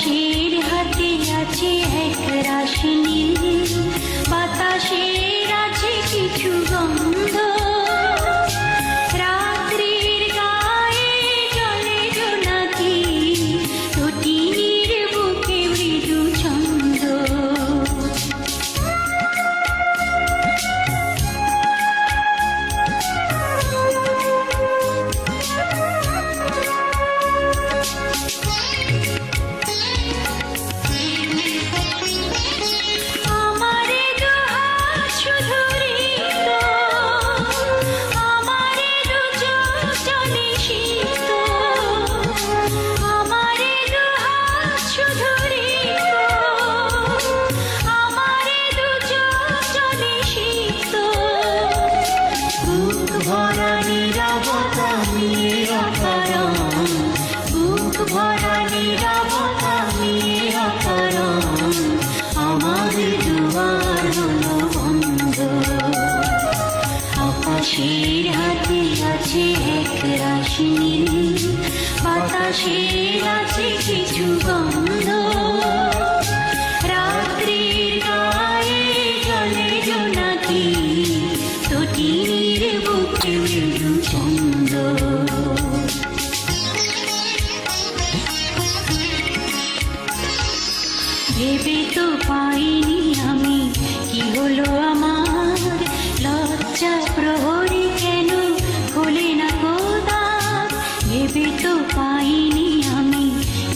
বাতাসের হাতে আছে এক রাশি নীল, বাতাসের আছে কিছু গন্ধ, রাত্রির গায়ে জলে জোনাকি, তটিনীর বুকে মৃদু ছন্দ। ভরা নীরবতা নিয়ে অকারণ, বুক ভরা নীরবতা নিয়ে অকারণ, আমাদের দুয়ার হলো বন্ধ। আকাশের হাতে আছে এক রাশি নীল, বাতাসের আছে কিছু গন্ধ, রাত্রির গায়ে জলে জোনাকি, তটিনীর বুকে মৃদু ছন্দ। ভেবে তো পাইনি আমি কি হলো আমার, লজ্জা প্রহরী কেন খোলে না গোদাম। ভেবে তো পাইনি আমি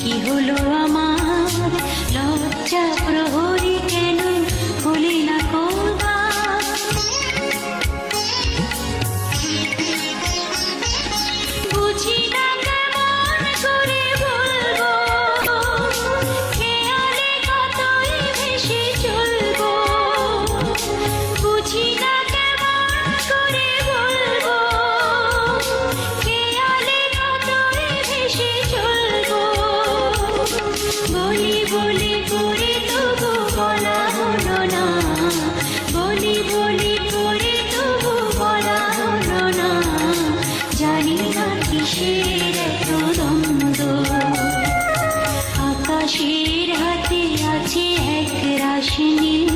কি হলো আমার, লজ্জা প্রহরী কেন খোলে না গোদাম। বুঝি না কেমন করে বলবো, খেয়ালে কতই ভেসে চলবো। বুঝি না কেমন করে বলবো, খেয়ালে কতই ভেসে চলবো। বলি বলি করে তবু বলা হলো না, বলি বলি করে তবু বলা হলো না। জানি না কিসের এত দ্বন্দ্ব, আকাশের হাতে আছে এক রাশি নীল,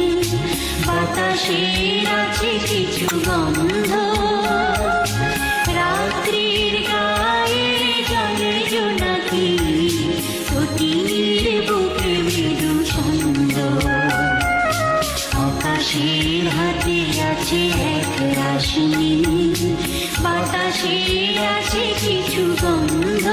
বাতাসের আছে কিছু গন্ধ, রাত্রির গায়ে জলে জোনাকি, তটিনীর বুকে মৃদু ছন্দ। আকাশের হাতে আছে এক রাশি নীল, বাতাসের আছে কিছু গন্ধ।